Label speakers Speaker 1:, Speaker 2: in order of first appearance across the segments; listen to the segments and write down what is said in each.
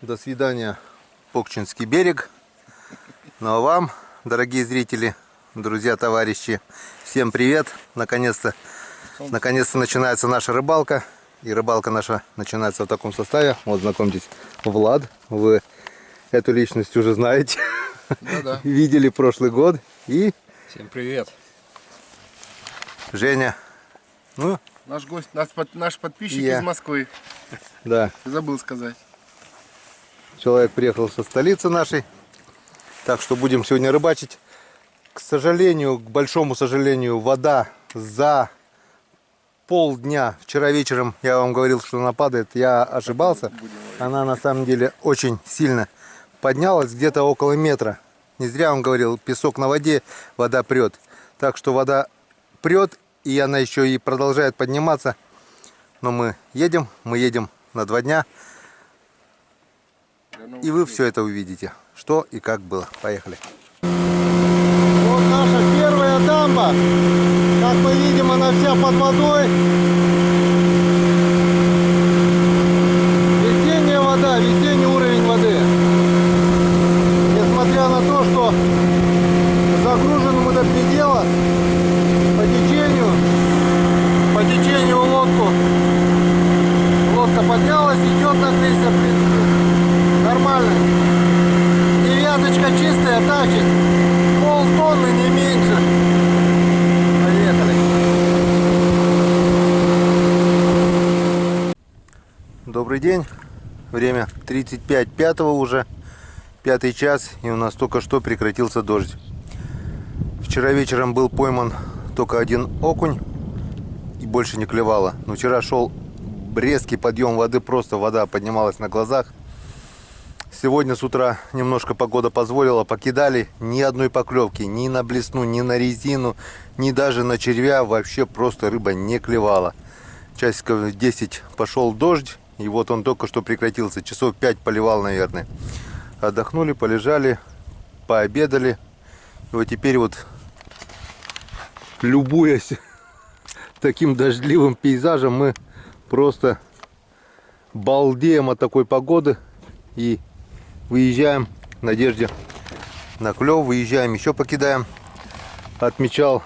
Speaker 1: До свидания, Покчинский берег. Ну а вам, дорогие зрители, друзья, товарищи, всем привет. Наконец-то начинается наша рыбалка. И рыбалка наша начинается в таком составе. Вот, знакомьтесь, Влад. Вы эту личность уже знаете.
Speaker 2: Да-да.
Speaker 1: Видели прошлый год. И
Speaker 2: всем привет.
Speaker 1: Женя. Ну,
Speaker 2: наш гость, наш подписчик
Speaker 1: я.
Speaker 2: Из Москвы.
Speaker 1: Да.
Speaker 2: Забыл сказать.
Speaker 1: Человек приехал со столицы нашей. Так что будем сегодня рыбачить. К сожалению, к большому сожалению, вода за полдня. Вчера вечером я вам говорил, что она падает. Я ошибался. Она на самом деле очень сильно поднялась, где-то около метра. Не зря вам говорил, песок на воде, вода прет. Так что вода прет, и она еще и продолжает подниматься. Но мы едем на 2 дня. И вы все это увидите, что и как было. Поехали. Вот наша первая дамба. Как мы видим, она вся под водой. Весенняя вода, весенний уровень воды. Несмотря на то, что загружены мы до предела, по течению лодка поднялась, идет на крейсер, в принципе, нормально. Девяточка чистая, тащит полтонны, не меньше. Поехали. Добрый день. Время 35:05 уже, 5-й час, и у нас только что прекратился дождь. Вчера вечером был пойман только один окунь, и больше не клевало. Но вчера шел резкий подъем воды, просто вода поднималась на глазах. Сегодня с утра немножко погода позволила, покидали, ни одной поклевки, ни на блесну, ни на резину, ни даже на червя, вообще просто рыба не клевала. Часиков 10 пошел дождь, и вот он только что прекратился, часов 5 поливал, наверное. Отдохнули, полежали, пообедали, и вот теперь вот, любуясь таким дождливым пейзажем, мы просто балдеем от такой погоды и выезжаем в надежде на клев, выезжаем, еще покидаем. Отмечал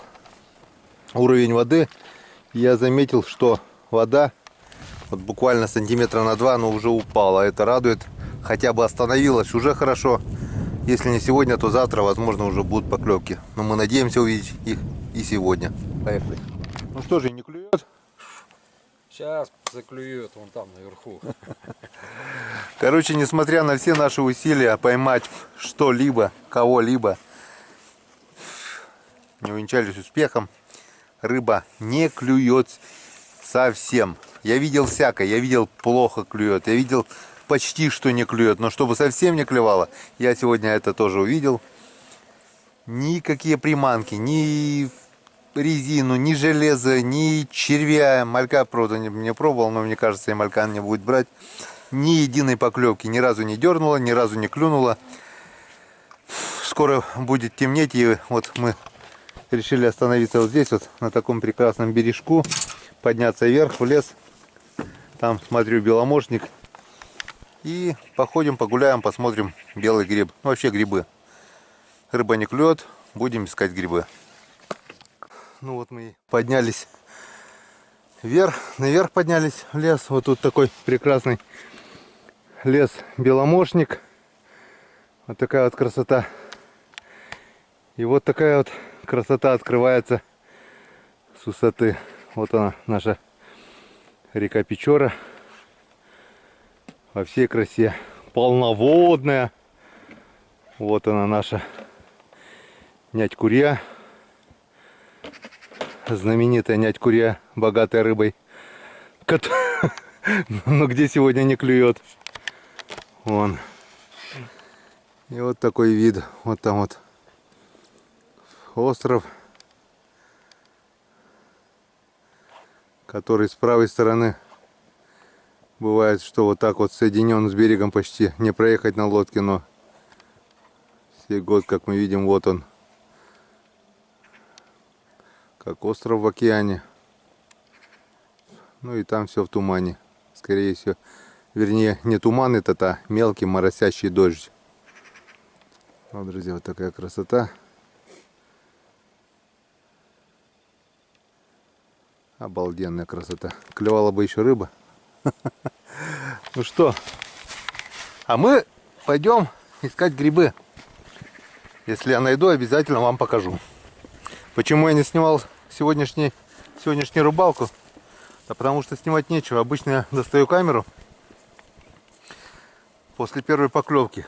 Speaker 1: уровень воды. Я заметил, что вода вот буквально сантиметра на 2, но уже упала. Это радует. Хотя бы остановилась, уже хорошо. Если не сегодня, то завтра, возможно, уже будут поклевки. Но мы надеемся увидеть их и сегодня. Поехали. Ну что же, не клюет?
Speaker 2: Сейчас заклюет вон там наверху.
Speaker 1: Короче, несмотря на все наши усилия поймать что-либо, кого-либо, не увенчались успехом. Рыба не клюет совсем. Я видел всякое, я видел плохо клюет, я видел почти что не клюет, но чтобы совсем не клевало, я сегодня это тоже увидел. Никакие приманки, ни резину, ни железо, ни червя, малька, правда, не пробовал, но мне кажется, и малька не будет брать. Ни единой поклевки, ни разу не дернула, ни разу не клюнула. Скоро будет темнеть, и вот мы решили остановиться вот здесь, вот на таком прекрасном бережку, подняться вверх в лес. Там, смотрю, беломошник. И походим, погуляем, посмотрим белый гриб. Ну, вообще грибы. Рыба не клюет, будем искать грибы. Ну вот мы поднялись наверх поднялись в лес. Вот тут такой прекрасный лес беломошник. Вот такая вот красота. И вот такая вот красота открывается с высоты. Вот она, наша река Печора. Во всей красе. Полноводная. Вот она, наша Нять-Курья. Знаменитая Нять-Курья, богатая рыбой. Но где сегодня не клюет. Вон. И вот такой вид. Вот там вот остров, который с правой стороны бывает, что вот так вот соединен с берегом, почти не проехать на лодке, но сей год, как мы видим, вот он, как остров в океане. Ну и там все в тумане. Скорее всего, Вернее, не туман этот, а мелкий моросящий дождь. Вот, друзья, вот такая красота. Обалденная красота. Клевала бы еще рыба. Ну что, а мы пойдем искать грибы. Если я найду, обязательно вам покажу. Почему я не снимал сегодняшнюю рыбалку? Да потому что снимать нечего. Обычно я достаю камеру после первой поклевки.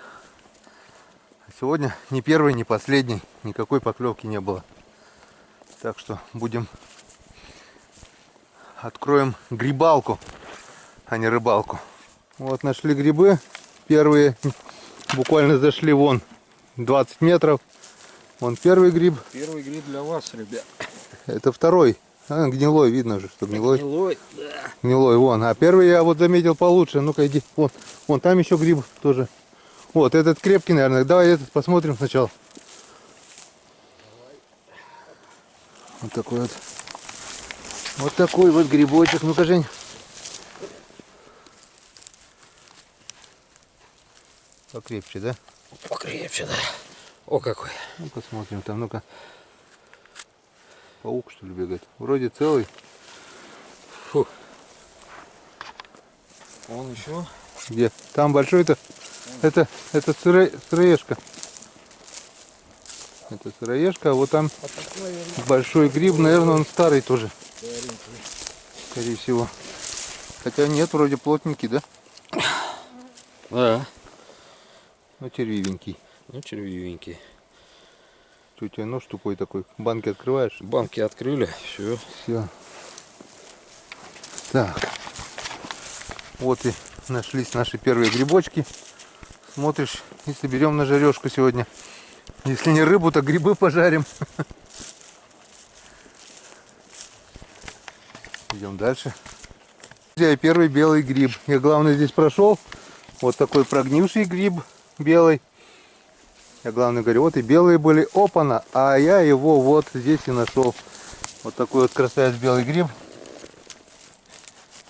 Speaker 1: А сегодня ни первой, ни последней. Никакой поклевки не было. Так что откроем грибалку, а не рыбалку. Вот нашли грибы. Первые буквально зашли вон 20 метров. Вон первый гриб.
Speaker 2: Первый гриб для вас, ребят.
Speaker 1: Это второй. Гнилой, видно же, что гнилой.
Speaker 2: Гнилой, да.
Speaker 1: Гнилой, вон. А первый я вот заметил получше. Ну-ка иди. Вон там еще гриб тоже. Вот этот крепкий, наверное. Давай этот посмотрим сначала. Вот такой вот. Вот такой вот грибочек. Ну-ка, Жень. Покрепче, да?
Speaker 2: Покрепче, да. О, какой.
Speaker 1: Ну, посмотрим там, ну-ка. Паук, что ли, бегает? Вроде целый.
Speaker 2: Фу. Он еще?
Speaker 1: Где? Там большой-то. Это сыроежка. Это сыроежка, а вот там большой гриб, наверное, он старый тоже. Скорее всего. Хотя нет, вроде плотненький, да?
Speaker 2: Да.
Speaker 1: Ну, червивенький.
Speaker 2: Ну, червивенький.
Speaker 1: Что у тебя нож тупой такой? Банки открываешь?
Speaker 2: Банки открыли, все.
Speaker 1: Все. Так. Вот и нашлись наши первые грибочки. Смотришь, если берем на жарежку сегодня. Если не рыбу, то грибы пожарим. Идем дальше. Друзья, первый белый гриб. Я, главное, здесь прошел. Вот такой прогнивший гриб белый. Я, главное, говорю, вот и белые были. Опана. А я его вот здесь и нашел. Вот такой вот красавец белый гриб.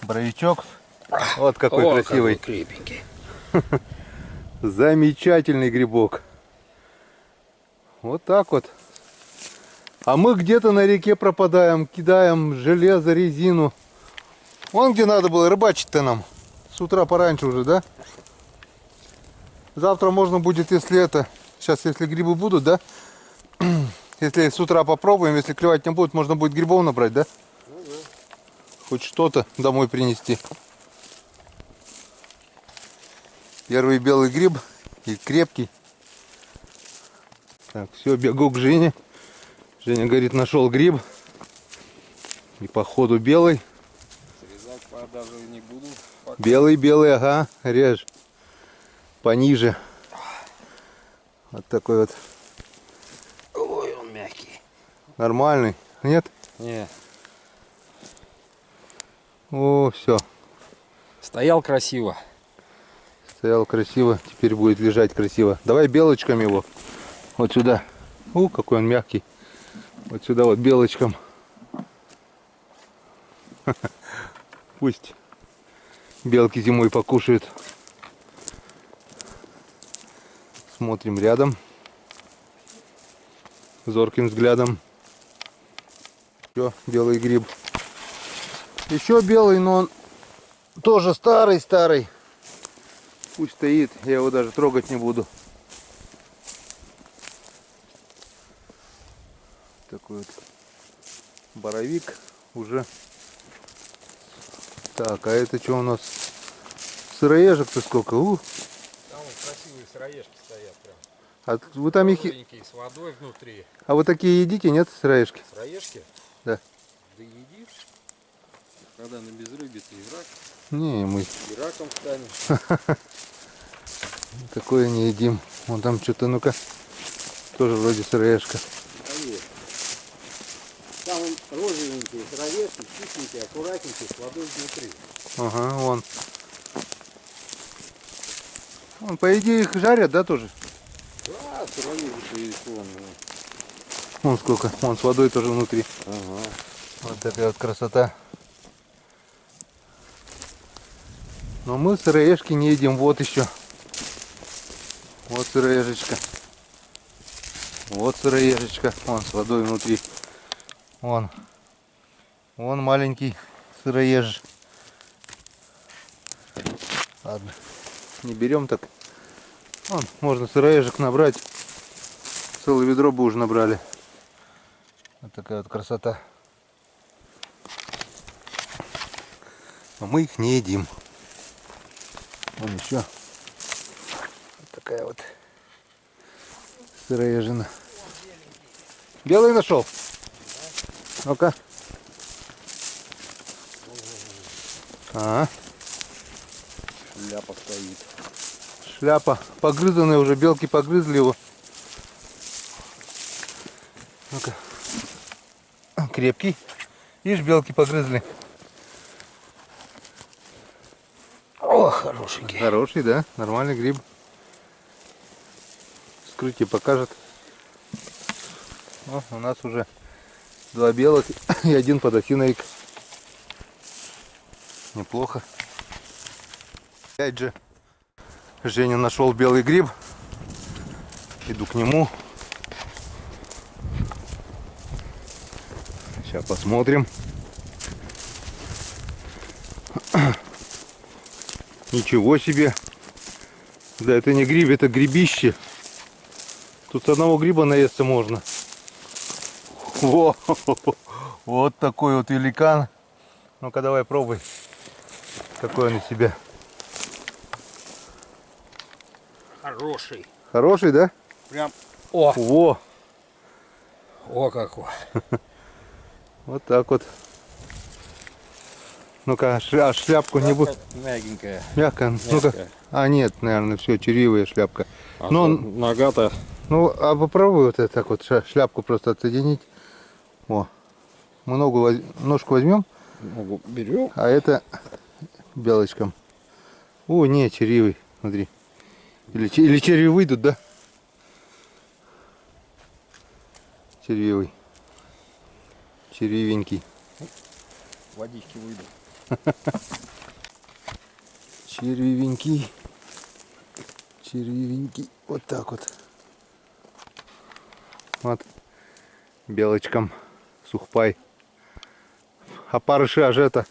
Speaker 1: Боровичок. Вот какой красивый.
Speaker 2: Какой крепенький.
Speaker 1: Замечательный грибок. Вот так вот. А мы где-то на реке пропадаем, кидаем железо, резину. Вон где надо было рыбачить-то нам. С утра пораньше уже, да? Завтра можно будет, если это... Сейчас, если грибы будут, да? Если с утра попробуем, если клевать не будет, можно будет грибов набрать, да?
Speaker 2: Ну, да.
Speaker 1: Хоть что-то домой принести. Первый белый гриб и крепкий. Так, все, бегу к Жене. Женя говорит, нашел гриб. И походу белый.
Speaker 2: Срезать даже не буду. Пока.
Speaker 1: Белый, ага, режь. Пониже. Вот такой вот.
Speaker 2: Ой, он мягкий.
Speaker 1: Нормальный. Нет?
Speaker 2: Не.
Speaker 1: О, все.
Speaker 2: Стоял красиво.
Speaker 1: Стоял красиво. Теперь будет лежать красиво. Давай белочком его. Вот сюда. Какой он мягкий. Вот сюда вот белочком. Пусть белки зимой покушают. Смотрим рядом. Зорким взглядом. Все, белый гриб. Еще белый, но он тоже старый. Пусть стоит, я его даже трогать не буду. Такой вот боровик уже. Так, а это что у нас? Сыроежек-то сколько?
Speaker 2: Там вот красивые сыроежки стоят прям.
Speaker 1: А вы там их...
Speaker 2: С водой внутри.
Speaker 1: А вы такие едите, нет, сыроежки?
Speaker 2: Сыроежки?
Speaker 1: Да.
Speaker 2: Да еди. Когда на безрыбье, ты и рак.
Speaker 1: Не, мы
Speaker 2: И раком станешь.
Speaker 1: такое не едим. Вон там что-то, ну-ка, тоже вроде сыроежка.
Speaker 2: Там он розовенькие сыроежки, чистенькие, аккуратненькие, с водой внутри.
Speaker 1: Ага, вон. Вон, по идее, их жарят, да, тоже?
Speaker 2: Да, сыроежки есть вон.
Speaker 1: Вон сколько, вон с водой тоже внутри.
Speaker 2: Ага.
Speaker 1: Вот такая вот красота. Но мы сыроежки не едим. Вот еще. Вот сыроежечка. Вот сыроежечка. Вон с водой внутри. Вон. Вон маленький сыроеж. Ладно. Не берем так. Вон, можно сыроежек набрать. Целое ведро бы уже набрали. Вот такая вот красота. Но мы их не едим. Вон еще. Вот такая вот сыроежина. Белый нашел? Ну-ка.
Speaker 2: Шляпа стоит.
Speaker 1: Шляпа. Погрызанная уже. Белки погрызли его. Ну-ка. Крепкий. Видишь, белки погрызли.
Speaker 2: О, хороший.
Speaker 1: Хороший, да? Нормальный гриб. Вскрытие покажет. О, у нас уже 2 белых и 1 подосиновик. Неплохо. Опять же, Женя нашел белый гриб. Иду к нему. Сейчас посмотрим. Ничего себе. Да, это не гриб, это грибище. Тут с одного гриба наесться можно. Во! Вот такой вот великан. Ну-ка давай пробуй. Какой он из себя.
Speaker 2: Хороший.
Speaker 1: Хороший, да?
Speaker 2: Прям. О!
Speaker 1: Во!
Speaker 2: О, какой.
Speaker 1: Вот так вот. Ну-ка, шляпку не будет.
Speaker 2: Мягенькая.
Speaker 1: Мягко. Ну-ка. А, нет, наверное, все, червивая шляпка.
Speaker 2: А
Speaker 1: Но
Speaker 2: нога-то.
Speaker 1: ну, а попробуй вот это так вот шляпку просто отсоединить. О. Мы ножку возьмем,
Speaker 2: Ногу берем.
Speaker 1: а это белочком. О, не, червивый, смотри. Или черви выйдут, да? Червивый. Червивенький.
Speaker 2: Водички выйдут.
Speaker 1: Червивенький. Червивенький. Вот так вот. Вот. Белочком. Сухпай. А парыши аж это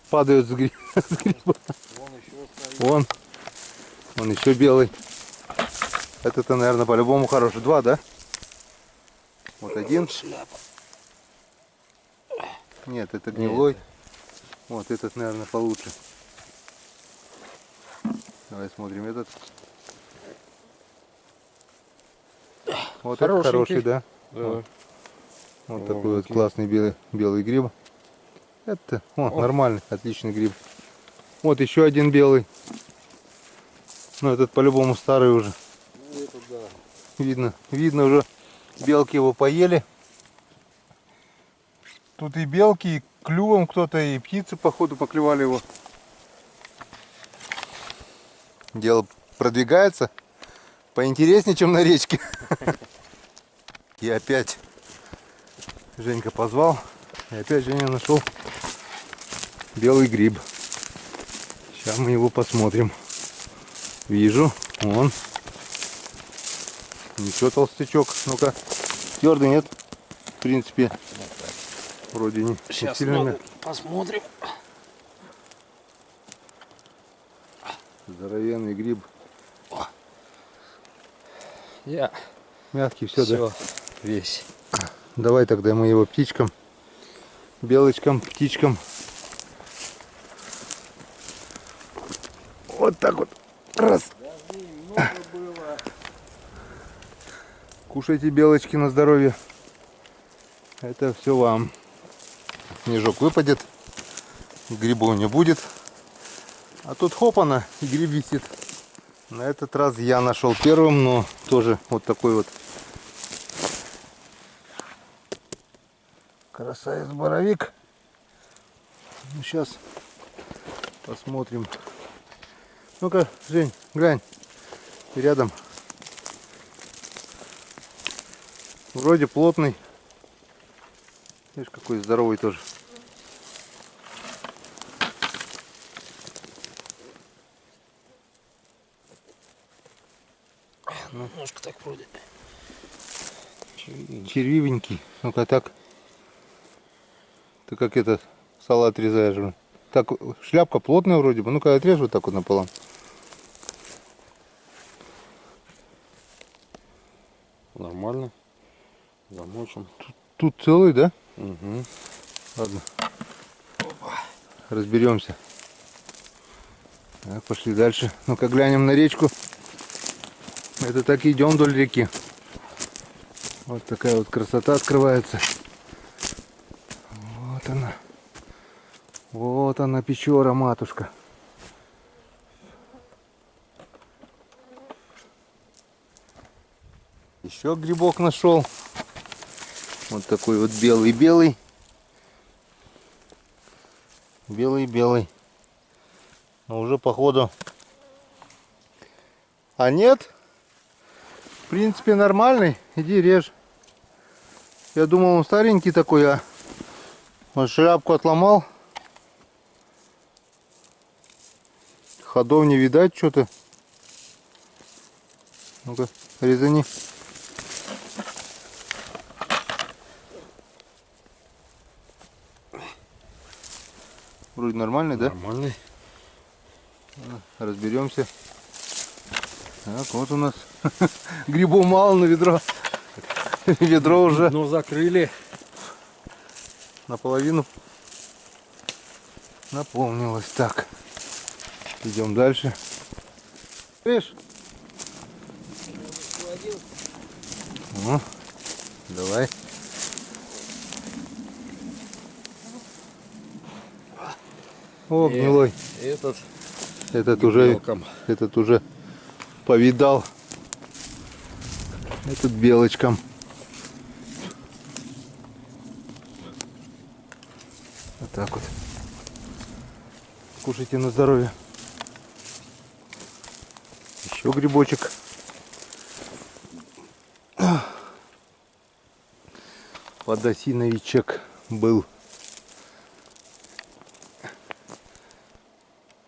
Speaker 1: падают с гриба.
Speaker 2: Вон еще стоит.
Speaker 1: Вон. Он еще белый. Это-то, наверное, по-любому хороший. 2, да? Вот 1.
Speaker 2: Шляпа.
Speaker 1: Нет, это гнилой. Вот этот, наверное, получше. Давай смотрим этот. Вот это хороший, да?
Speaker 2: Да.
Speaker 1: Вот такой вот классный белый гриб. Это нормальный, отличный гриб. Вот еще один белый. Ну этот по-любому старый уже.
Speaker 2: Это да.
Speaker 1: Видно уже, белки его поели. Тут и белки, и клювом кто-то, и птицы походу поклевали его. Дело продвигается поинтереснее, чем на речке. И опять Женька позвал, и опять Женя нашел белый гриб. Сейчас мы его посмотрим. Вижу, вон. Ничего, толстячок. Ну-ка, твердый нет? В принципе, вроде не
Speaker 2: Сейчас
Speaker 1: сильно.
Speaker 2: посмотрим.
Speaker 1: Здоровенный гриб. Мягкий, все, да?
Speaker 2: Весь.
Speaker 1: Давай тогда мы его птичкам, белочкам, птичкам. Вот так вот. Раз. Кушайте, белочки, на здоровье. Это все вам. Снежок выпадет, грибов не будет. А тут хопана, и гриб висит. На этот раз я нашел первым, но тоже вот такой вот красавец-боровик. Ну, сейчас посмотрим. Ну-ка, Жень, глянь, рядом. Вроде плотный. Видишь, какой здоровый тоже. Ну,
Speaker 2: Немножко так вроде.
Speaker 1: червивенький. Ну-ка так. Ты как этот салат отрезаешь же. Так, шляпка плотная вроде бы. Ну-ка отрежь вот так вот напополам.
Speaker 2: Нормально. Замочим.
Speaker 1: Тут целый, да?
Speaker 2: Угу.
Speaker 1: Ладно. Разберемся. Так, пошли дальше. Ну-ка глянем на речку. Это так идем вдоль реки. Вот такая вот красота открывается. Вот она. Вот она, Печора, матушка. Еще грибок нашел. Вот такой вот белый-белый. Белый-белый. Но уже походу. А нет. В принципе нормальный. Иди режь. Я думал, он старенький такой, а вот шляпку отломал. Ходов не видать что-то. Ну-ка, резани. Вроде нормальный, да?
Speaker 2: Нормальный.
Speaker 1: Разберемся. Так, вот у нас грибов мало на ведро. Ведро уже
Speaker 2: Но закрыли.
Speaker 1: наполовину наполнилось. Так, идем дальше. Видишь? Ну, давай. О, гнилой.
Speaker 2: Этот
Speaker 1: Этот уже повидал. Этот белочком. Вот так вот. Кушайте на здоровье. Еще грибочек. Подосиновичек был.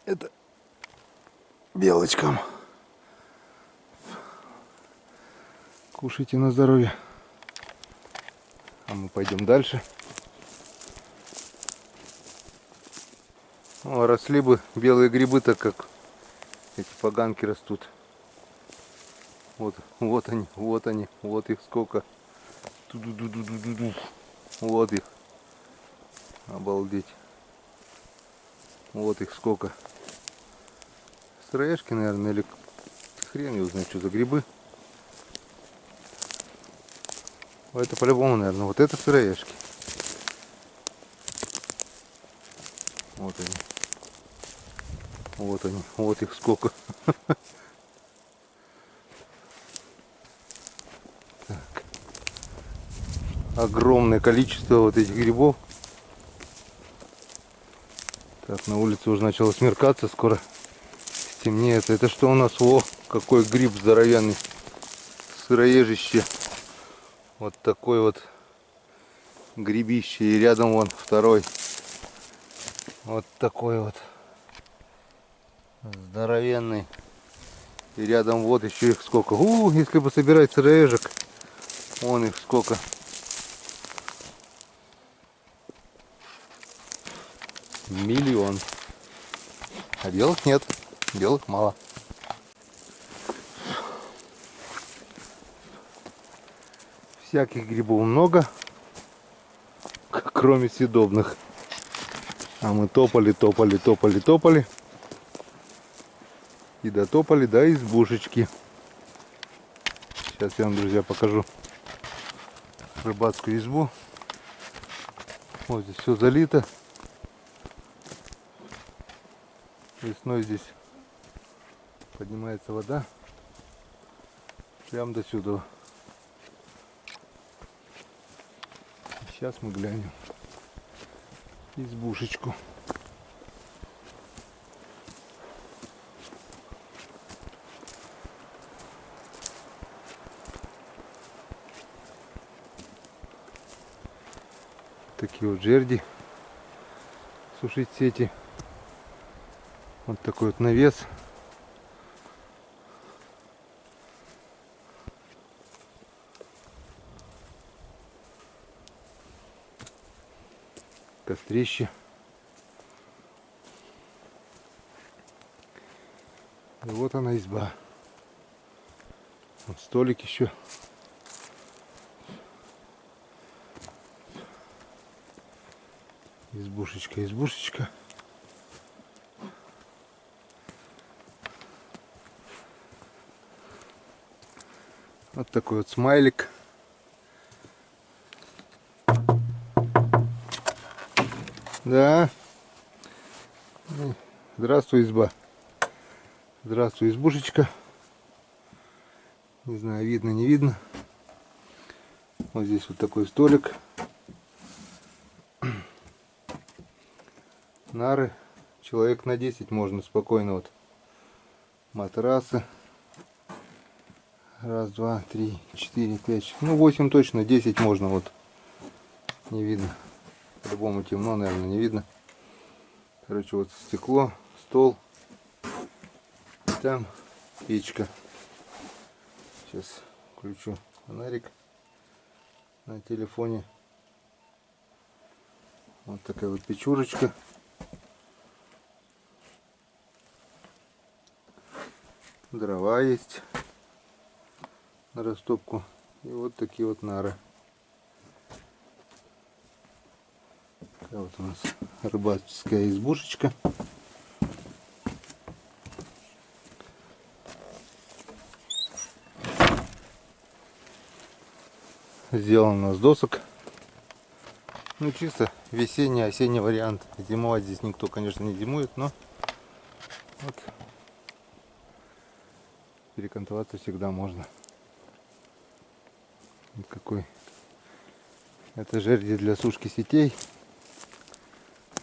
Speaker 1: Это белочком. Кушайте на здоровье. А мы пойдем дальше. О, росли бы белые грибы, так как эти поганки растут. Вот они, вот их сколько. Ту-ду-ду-ду-ду-ду-ду. Вот их. Обалдеть. Вот их сколько. Сыроежки, наверное, или хрен его знает, что за грибы. Это по-любому, наверное, вот это сыроежки. Вот они. Вот они. Вот их сколько. Так. Огромное количество вот этих грибов. Так, на улице уже начало смеркаться, скоро стемнеет. Это что у нас? О, какой гриб здоровенный. Сыроежище. Вот такой вот грибище. И рядом вон второй. Вот такой вот. Здоровенный. И рядом вот еще их сколько. Если бы собирать сыроежек, вон их сколько. Миллион. А белых нет. Белых мало. Всяких грибов много, кроме съедобных. А мы топали. И дотопали до избушечки. Сейчас я вам, друзья, покажу рыбацкую избу. Вот здесь все залито. Весной здесь поднимается вода прям до сюда. Сейчас мы глянем избушечку. Такие вот жерди, сушить сети. Вот такой вот навес. Кострище. И вот она изба. Вот столик еще. Избушечка, избушечка. Вот такой вот смайлик. Да. Здравствуй, изба. Здравствуй, избушечка. Не знаю, видно, не видно. Вот здесь вот такой столик. Нары. Человек на 10 можно спокойно. Вот матрасы. Раз, два, три, 4, 5. Ну, 8 точно, 10 можно. Вот. Не видно. По-любому темно, наверное, не видно. Короче, вот стекло, стол. Там печка. Сейчас включу фонарик на телефоне. Вот такая вот печурочка. Дрова есть на растопку. И вот такие вот нары. Такая вот у нас рыбацкая избушечка. Сделано с досок. Ну, чисто весенний, осенний вариант. Зимовать здесь никто, конечно, не зимует, но вот перекантоваться всегда можно. Вот какой. Это жерди для сушки сетей.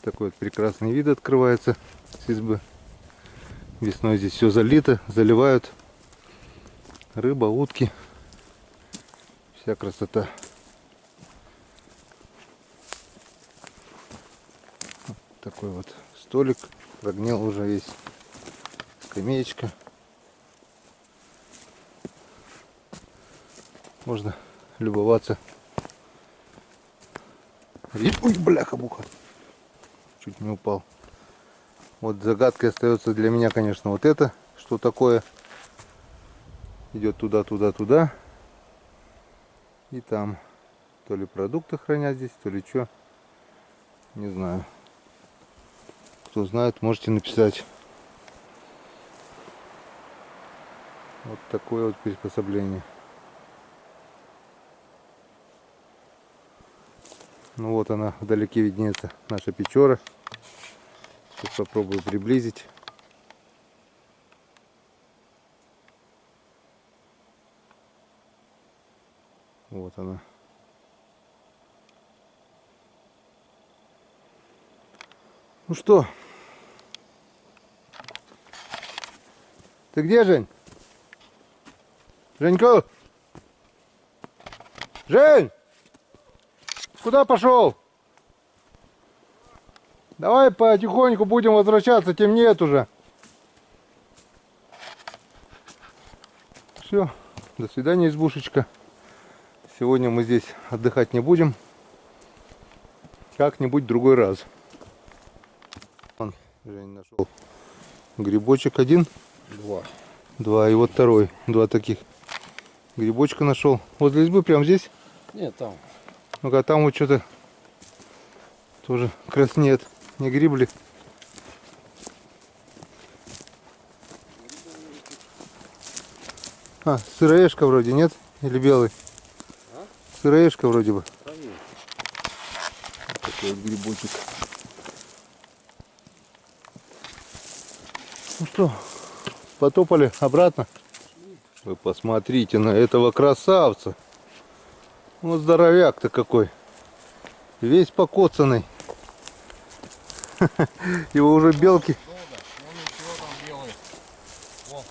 Speaker 1: Такой вот прекрасный вид открывается с избы. Весной здесь все залито, заливают. Рыба, утки. Вся красота. Вот такой вот столик. Прогнил уже весь. Скамеечка. Можно любоваться. Ой, бляха-буха. Чуть не упал. Вот загадкой остается для меня, конечно, вот это. Что такое? Идет туда, туда, туда. И там. То ли продукты хранят здесь, то ли что. Не знаю. Кто знает, можете написать. Вот такое вот приспособление. Ну вот она, вдалеке виднеется наша печора. Сейчас попробую приблизить. Вот она. Ну что? Ты где, Жень? Женька! Жень! Куда пошел? Давай потихоньку будем возвращаться, темнеет уже. Все, до свидания, избушечка. Сегодня мы здесь отдыхать не будем. Как-нибудь в другой раз. Вон, Жень нашел грибочек один. Два. И вот второй. Два таких грибочка нашел. Возле избы, прямо здесь?
Speaker 2: Нет, там.
Speaker 1: Ну-ка, там вот что-то тоже краснеет. Не грибли. А, сыроежка вроде, нет? Или белый?
Speaker 2: А?
Speaker 1: Сыроежка вроде бы.
Speaker 2: Конечно.
Speaker 1: Вот такой вот грибочек. Ну что, потопали обратно? Вы посмотрите на этого красавца. Ну, здоровяк-то какой. Весь покоцанный. Его уже белки.
Speaker 2: Вон еще там белый. Вон.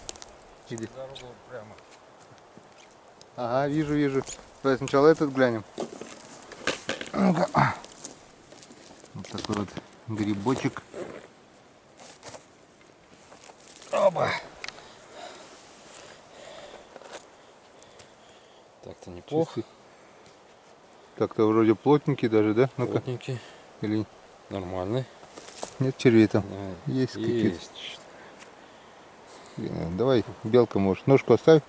Speaker 1: Иди.
Speaker 2: Дорогу прямо.
Speaker 1: Ага, вижу, вижу. Давай сначала этот глянем. Ну-ка. Вот такой вот грибочек.
Speaker 2: Оба. Так-то неплохо.
Speaker 1: Так-то вроде плотненький даже, да? Ну-ка.
Speaker 2: Плотненький.
Speaker 1: Или
Speaker 3: Нормальный.
Speaker 1: Нет червей там.
Speaker 3: Да,
Speaker 1: Есть какие-то.
Speaker 3: есть.
Speaker 1: Давай, белка, может, ножку оставь,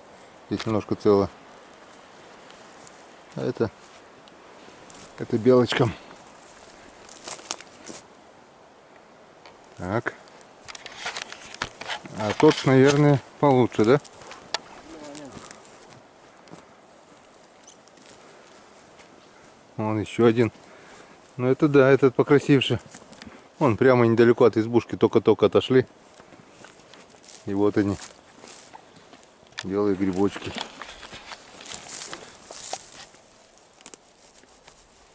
Speaker 1: если ножка целая. А это белочка. Так. А тот, наверное, получше, да? Вон еще один. Ну это да, этот покрасивше. Вон прямо недалеко от избушки, только-только отошли. И вот они. Белые грибочки.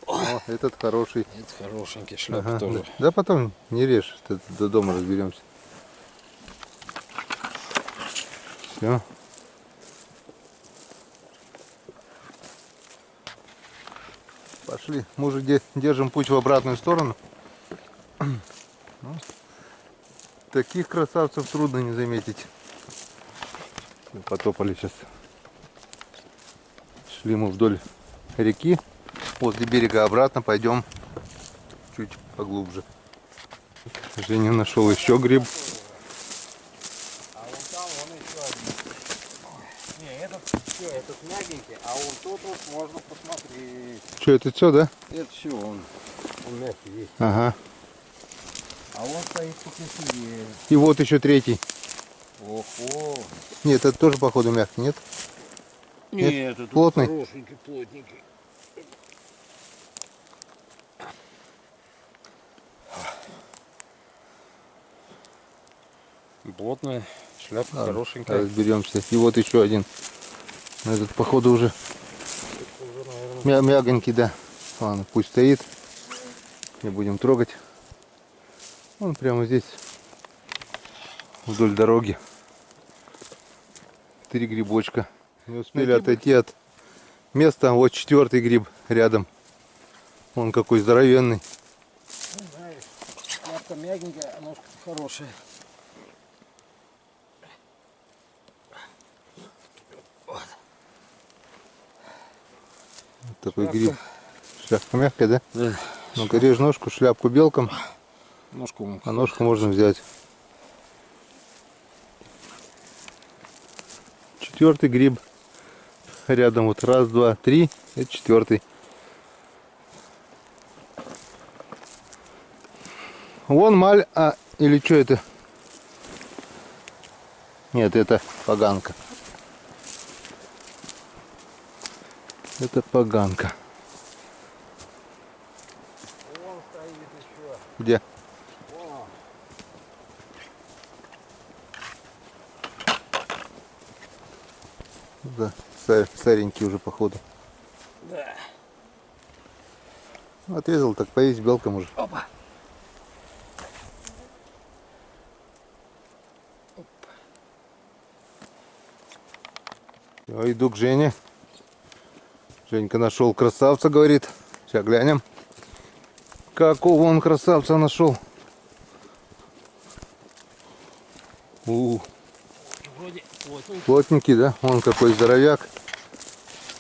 Speaker 1: О, этот хороший.
Speaker 3: Это хорошенький шляпа
Speaker 1: Ага.
Speaker 3: тоже.
Speaker 1: Да потом не режь, до дома разберемся. Все. Пошли. Мы уже держим путь в обратную сторону. Ну, таких красавцев трудно не заметить. Потопали сейчас. Шли мы вдоль реки. Возле берега обратно пойдем чуть поглубже. Женя нашел еще гриб.
Speaker 2: А вон там, вон еще один. Не, этот все, этот мягенький, а вон тут вот можно посмотреть.
Speaker 1: Что, это все, да?
Speaker 2: Это все, он мягкий есть.
Speaker 1: Ага.
Speaker 2: А он стоит покрепче.
Speaker 1: И вот еще третий.
Speaker 2: Ого.
Speaker 1: Нет, это тоже походу мягкий, нет?
Speaker 2: Нет, это
Speaker 1: плотный?
Speaker 2: хорошенький, плотненький.
Speaker 3: Плотная, шляпка
Speaker 1: Ладно,
Speaker 3: хорошенькая.
Speaker 1: разберемся. И вот еще один. Но этот походу уже мягонький, да. Ладно, пусть стоит. Не будем трогать. Он прямо здесь, вдоль дороги. 3 грибочка. Не успели отойти от места. Вот 4-й гриб рядом. Он какой здоровенный.
Speaker 2: Ну, знаешь, шляпка мягенькая, а ножка хорошая.
Speaker 1: Вот такой гриб. Шляпка мягкая, да?
Speaker 3: Да.
Speaker 1: Ну-ка режь ножку, шляпку белком,
Speaker 3: Ножку.
Speaker 1: а ножку можно взять. 4-й гриб. Рядом вот 1, 2, 3. Это 4-й. Вон маль, или что это? Нет, это поганка. Это поганка.
Speaker 2: Вон стоит еще.
Speaker 1: Где?
Speaker 2: Вон.
Speaker 1: Да, старенький уже походу.
Speaker 2: Да.
Speaker 1: Отрезал, так поесть белком уже.
Speaker 2: Опа.
Speaker 1: Все, иду к Жене. Женька нашел красавца, говорит. Сейчас глянем. Какого он красавца нашел.
Speaker 2: Вроде плотненький.
Speaker 1: Плотненький, да? Он какой здоровяк.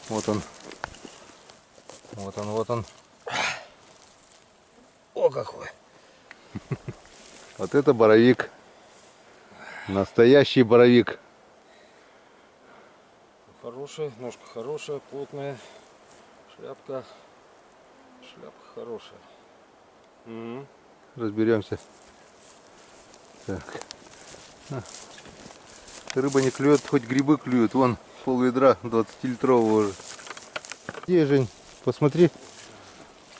Speaker 1: Вот он. Вот он, вот он.
Speaker 2: О, какой.
Speaker 1: Вот это боровик. Настоящий боровик.
Speaker 3: Хорошая, ножка хорошая, плотная. Шляпка. Шляпка хорошая.
Speaker 1: Разберемся. Так. Рыба не клюет, хоть грибы клюют. Вон пол ведра 20-литрового уже. Где, Жень? Посмотри.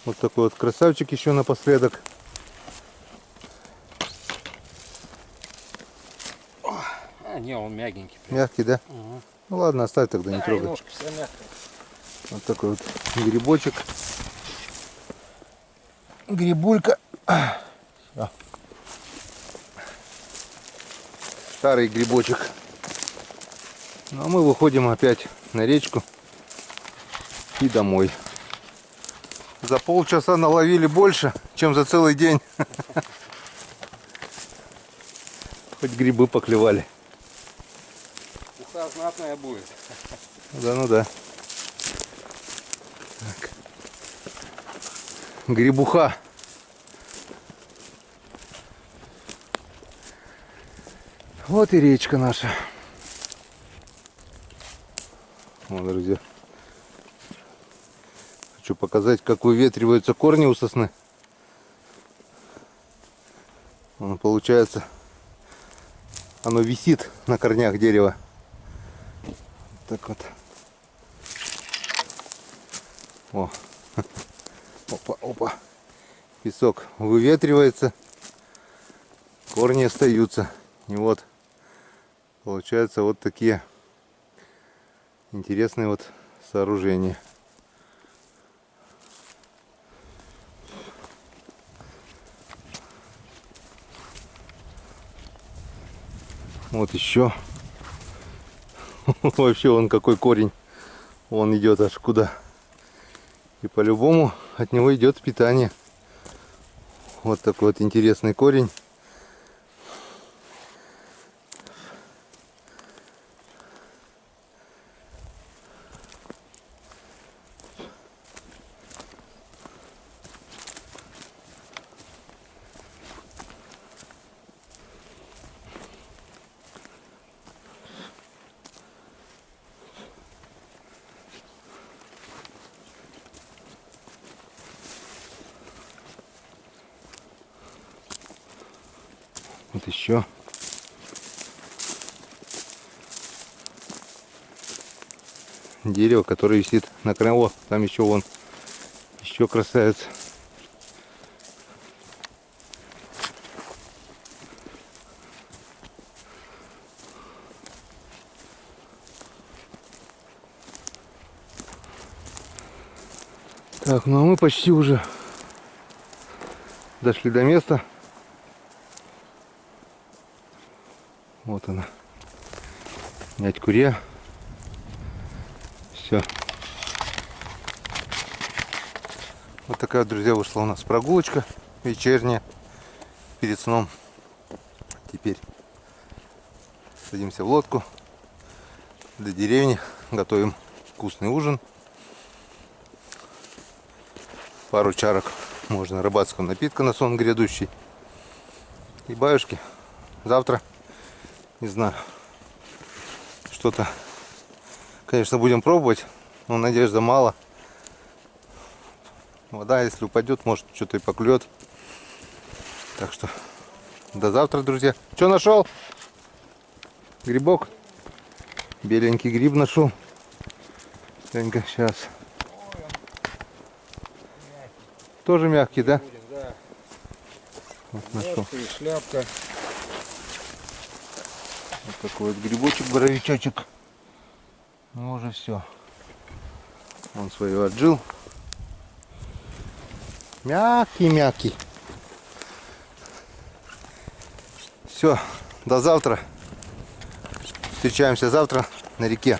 Speaker 1: Вот такой вот красавчик еще напоследок.
Speaker 3: А, не, он мягенький.
Speaker 1: Мягкий, да?
Speaker 3: Угу.
Speaker 1: Ну ладно, оставь тогда, не
Speaker 3: Да, и
Speaker 1: трогай.
Speaker 3: ножка вся мягкая.
Speaker 1: Вот такой вот грибочек. Грибулька. Всё. Старый грибочек. Ну а мы выходим опять на речку и домой. За полчаса наловили больше, чем за целый день. Хоть грибы поклевали.
Speaker 3: Уха знатная будет.
Speaker 1: Да, ну да. Так. Грибуха. Вот и речка наша. Вот, друзья. Хочу показать, как выветриваются корни у сосны. Получается, оно висит на корнях дерева. Так вот. О. Опа, опа. Песок выветривается. Корни остаются. И вот получаются вот такие интересные вот сооружения. Вот еще. Вообще он какой корень. Он идет аж куда. И по-любому от него идет питание. Вот такой вот интересный корень. Вот еще. Дерево, которое висит на крыло. Там еще вон. Еще красавец. Так, ну а мы почти уже дошли до места. Вот она. Мять курья. Все. Вот такая, друзья, вышла у нас прогулочка вечерняя перед сном. Теперь садимся в лодку до деревни, готовим вкусный ужин. Пару чарок можно рыбацкого напитка на сон грядущий. И баюшки. Завтра, не знаю, что-то, конечно, будем пробовать, но надежда мало. Вода, если упадет, может что-то и поклюет. Так что до завтра, друзья. Что нашел? Грибок. Беленький гриб нашел. Ленька, сейчас. Тоже мягкий, да?
Speaker 3: Да.
Speaker 1: Вот нашел.
Speaker 3: И шляпка.
Speaker 1: Вот такой вот грибочек, боровичочек. Ну уже все. Он свое отжил. Мягкий. Все, до завтра. Встречаемся завтра на реке.